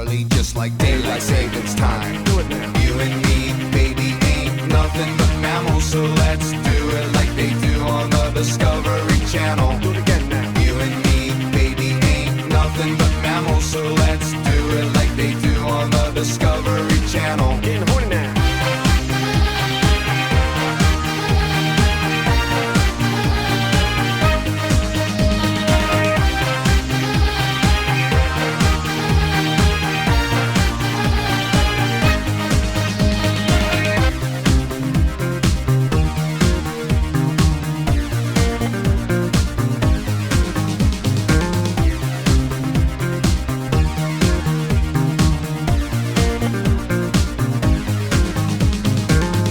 hourly, just like daylight savings time. Do it now. You and me, baby, ain't nothing but mammals, so let's do it like they do on the Discovery Channel. Do it again now. You and me, baby, ain't nothing but mammals, so let's do it like they do on the Discovery Channel. Getting horny now.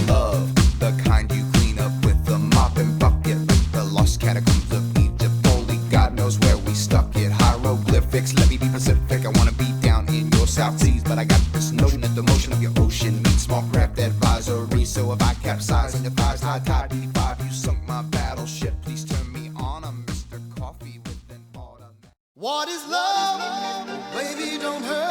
Of the kind you clean up with the mop and bucket, like the lost catacombs of Egypt. Only God knows where we stuck it. Hieroglyphics, let me be Pacific. I wanna be down in your South Seas, but I got this notion that the motion of your ocean needs small craft advisory. So if I capsize on your thighs, high tide 85, you sunk my battleship. Please turn me on. I'm Mr. Coffee with an automatic. What is love? Baby, don't hurt.